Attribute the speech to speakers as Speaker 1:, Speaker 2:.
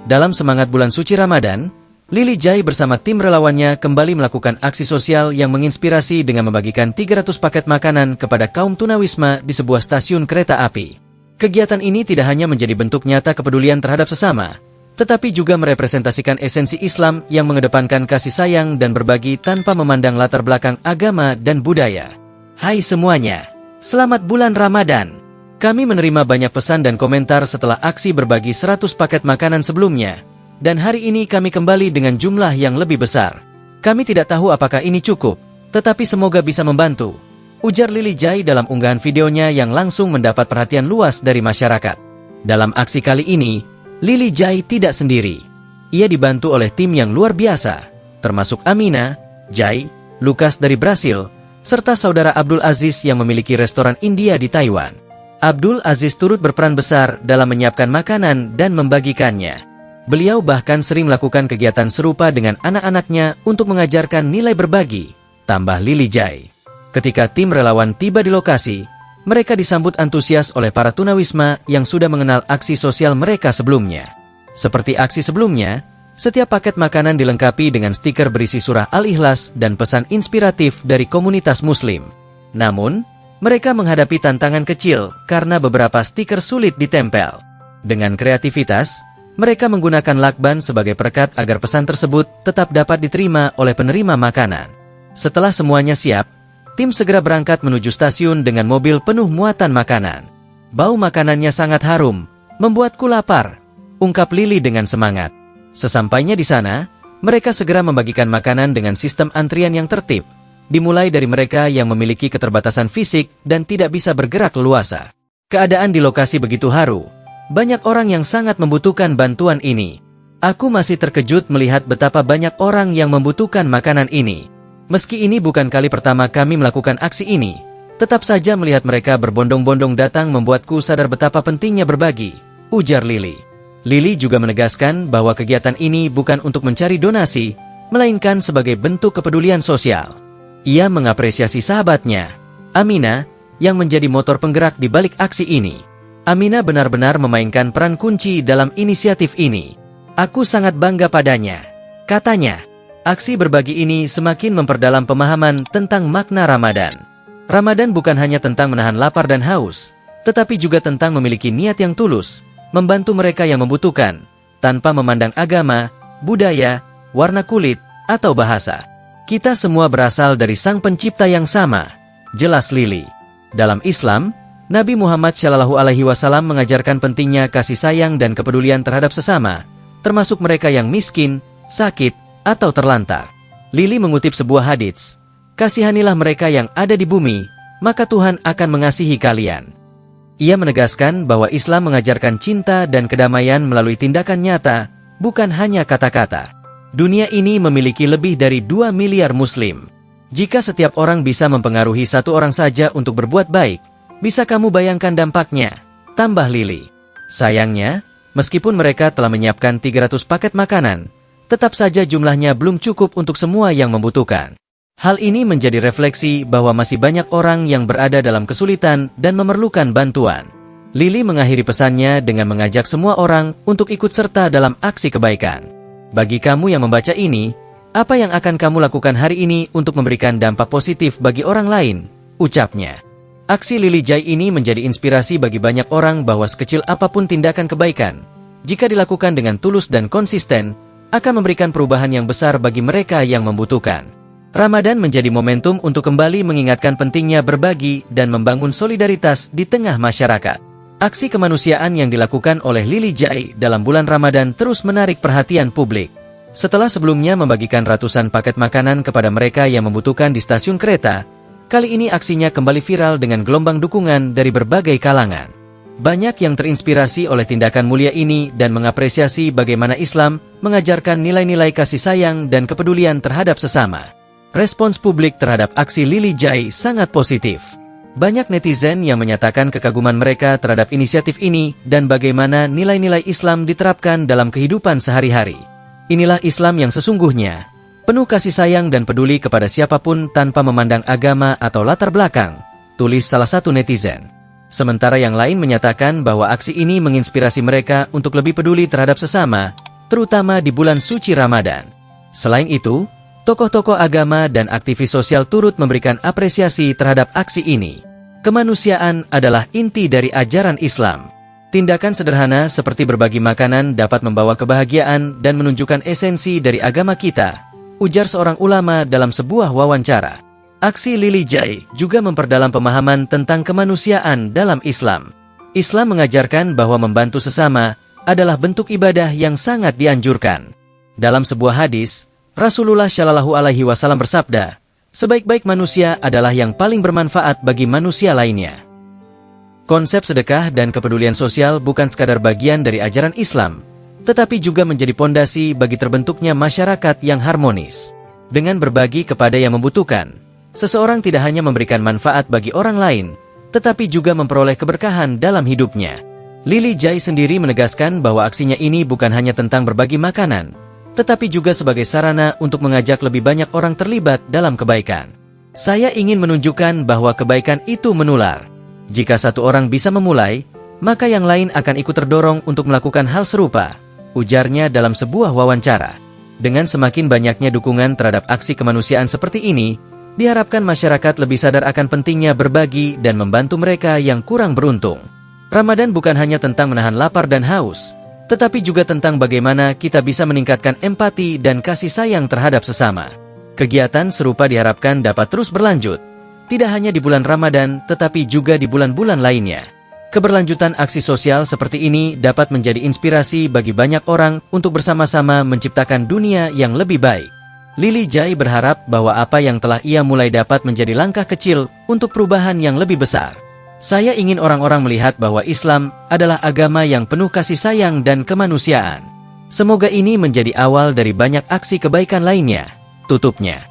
Speaker 1: Dalam semangat bulan suci Ramadan, Lily Jai bersama tim relawannya kembali melakukan aksi sosial yang menginspirasi dengan membagikan 300 paket makanan kepada kaum tunawisma di sebuah stasiun kereta api. Kegiatan ini tidak hanya menjadi bentuk nyata kepedulian terhadap sesama, tetapi juga merepresentasikan esensi Islam yang mengedepankan kasih sayang dan berbagi tanpa memandang latar belakang agama dan budaya. Hai semuanya, selamat bulan Ramadan! Kami menerima banyak pesan dan komentar setelah aksi berbagi 100 paket makanan sebelumnya, dan hari ini kami kembali dengan jumlah yang lebih besar. Kami tidak tahu apakah ini cukup, tetapi semoga bisa membantu, ujar Lily Jai dalam unggahan videonya yang langsung mendapat perhatian luas dari masyarakat. Dalam aksi kali ini, Lily Jai tidak sendiri. Ia dibantu oleh tim yang luar biasa, termasuk Amina, Jai, Lukas dari Brasil, serta saudara Abdul Aziz yang memiliki restoran India di Taiwan. Abdul Aziz turut berperan besar dalam menyiapkan makanan dan membagikannya. Beliau bahkan sering melakukan kegiatan serupa dengan anak-anaknya untuk mengajarkan nilai berbagi, tambah Lily Jai. Ketika tim relawan tiba di lokasi, mereka disambut antusias oleh para tunawisma yang sudah mengenal aksi sosial mereka sebelumnya. Seperti aksi sebelumnya, setiap paket makanan dilengkapi dengan stiker berisi surah Al-Ikhlas dan pesan inspiratif dari komunitas muslim. Namun, mereka menghadapi tantangan kecil karena beberapa stiker sulit ditempel. Dengan kreativitas, mereka menggunakan lakban sebagai perekat agar pesan tersebut tetap dapat diterima oleh penerima makanan. Setelah semuanya siap, tim segera berangkat menuju stasiun dengan mobil penuh muatan makanan. Bau makanannya sangat harum, membuatku lapar, ungkap Lily dengan semangat. Sesampainya di sana, mereka segera membagikan makanan dengan sistem antrian yang tertib, dimulai dari mereka yang memiliki keterbatasan fisik dan tidak bisa bergerak leluasa. Keadaan di lokasi begitu haru. Banyak orang yang sangat membutuhkan bantuan ini. Aku masih terkejut melihat betapa banyak orang yang membutuhkan makanan ini. Meski ini bukan kali pertama kami melakukan aksi ini, tetap saja melihat mereka berbondong-bondong datang membuatku sadar betapa pentingnya berbagi, ujar Lily. Lily juga menegaskan bahwa kegiatan ini bukan untuk mencari donasi, melainkan sebagai bentuk kepedulian sosial. Ia mengapresiasi sahabatnya, Amina, yang menjadi motor penggerak di balik aksi ini. Amina benar-benar memainkan peran kunci dalam inisiatif ini. Aku sangat bangga padanya, katanya. Aksi berbagi ini semakin memperdalam pemahaman tentang makna Ramadan. Ramadan bukan hanya tentang menahan lapar dan haus, tetapi juga tentang memiliki niat yang tulus, membantu mereka yang membutuhkan, tanpa memandang agama, budaya, warna kulit, atau bahasa. Kita semua berasal dari Sang Pencipta yang sama, jelas Lily. Dalam Islam, Nabi Muhammad SAW mengajarkan pentingnya kasih sayang dan kepedulian terhadap sesama, termasuk mereka yang miskin, sakit, atau terlantar. Lily mengutip sebuah hadits, "Kasihanilah mereka yang ada di bumi, maka Tuhan akan mengasihi kalian." Ia menegaskan bahwa Islam mengajarkan cinta dan kedamaian melalui tindakan nyata, bukan hanya kata-kata. Dunia ini memiliki lebih dari 2 miliar muslim. Jika setiap orang bisa mempengaruhi satu orang saja untuk berbuat baik, bisa kamu bayangkan dampaknya, tambah Lily. Sayangnya, meskipun mereka telah menyiapkan 300 paket makanan, tetap saja jumlahnya belum cukup untuk semua yang membutuhkan. Hal ini menjadi refleksi bahwa masih banyak orang yang berada dalam kesulitan dan memerlukan bantuan. Lily mengakhiri pesannya dengan mengajak semua orang untuk ikut serta dalam aksi kebaikan. Bagi kamu yang membaca ini, apa yang akan kamu lakukan hari ini untuk memberikan dampak positif bagi orang lain? Ucapnya. Aksi Lily Jai ini menjadi inspirasi bagi banyak orang bahwa sekecil apapun tindakan kebaikan, jika dilakukan dengan tulus dan konsisten, akan memberikan perubahan yang besar bagi mereka yang membutuhkan. Ramadan menjadi momentum untuk kembali mengingatkan pentingnya berbagi dan membangun solidaritas di tengah masyarakat. Aksi kemanusiaan yang dilakukan oleh Lily Jai dalam bulan Ramadan terus menarik perhatian publik. Setelah sebelumnya membagikan ratusan paket makanan kepada mereka yang membutuhkan di stasiun kereta, kali ini aksinya kembali viral dengan gelombang dukungan dari berbagai kalangan. Banyak yang terinspirasi oleh tindakan mulia ini dan mengapresiasi bagaimana Islam mengajarkan nilai-nilai kasih sayang dan kepedulian terhadap sesama. Respons publik terhadap aksi Lily Jai sangat positif. Banyak netizen yang menyatakan kekaguman mereka terhadap inisiatif ini dan bagaimana nilai-nilai Islam diterapkan dalam kehidupan sehari-hari. Inilah Islam yang sesungguhnya, penuh kasih sayang dan peduli kepada siapapun tanpa memandang agama atau latar belakang, tulis salah satu netizen. Sementara yang lain menyatakan bahwa aksi ini menginspirasi mereka untuk lebih peduli terhadap sesama, terutama di bulan suci Ramadan. Selain itu, tokoh-tokoh agama dan aktivis sosial turut memberikan apresiasi terhadap aksi ini. Kemanusiaan adalah inti dari ajaran Islam. Tindakan sederhana seperti berbagi makanan dapat membawa kebahagiaan dan menunjukkan esensi dari agama kita, ujar seorang ulama dalam sebuah wawancara. Aksi Lily Jai juga memperdalam pemahaman tentang kemanusiaan dalam Islam. Islam mengajarkan bahwa membantu sesama adalah bentuk ibadah yang sangat dianjurkan. Dalam sebuah hadis, Rasulullah Shallallahu Alaihi Wasallam bersabda, sebaik-baik manusia adalah yang paling bermanfaat bagi manusia lainnya. Konsep sedekah dan kepedulian sosial bukan sekadar bagian dari ajaran Islam, tetapi juga menjadi pondasi bagi terbentuknya masyarakat yang harmonis. Dengan berbagi kepada yang membutuhkan, seseorang tidak hanya memberikan manfaat bagi orang lain, tetapi juga memperoleh keberkahan dalam hidupnya. Lily Jai sendiri menegaskan bahwa aksinya ini bukan hanya tentang berbagi makanan, tetapi juga sebagai sarana untuk mengajak lebih banyak orang terlibat dalam kebaikan. Saya ingin menunjukkan bahwa kebaikan itu menular. Jika satu orang bisa memulai, maka yang lain akan ikut terdorong untuk melakukan hal serupa, ujarnya dalam sebuah wawancara. Dengan semakin banyaknya dukungan terhadap aksi kemanusiaan seperti ini, diharapkan masyarakat lebih sadar akan pentingnya berbagi dan membantu mereka yang kurang beruntung. Ramadan bukan hanya tentang menahan lapar dan haus, tetapi juga tentang bagaimana kita bisa meningkatkan empati dan kasih sayang terhadap sesama. Kegiatan serupa diharapkan dapat terus berlanjut, tidak hanya di bulan Ramadan, tetapi juga di bulan-bulan lainnya. Keberlanjutan aksi sosial seperti ini dapat menjadi inspirasi bagi banyak orang untuk bersama-sama menciptakan dunia yang lebih baik. Lily Jai berharap bahwa apa yang telah ia mulai dapat menjadi langkah kecil untuk perubahan yang lebih besar. Saya ingin orang-orang melihat bahwa Islam adalah agama yang penuh kasih sayang dan kemanusiaan. Semoga ini menjadi awal dari banyak aksi kebaikan lainnya, tutupnya.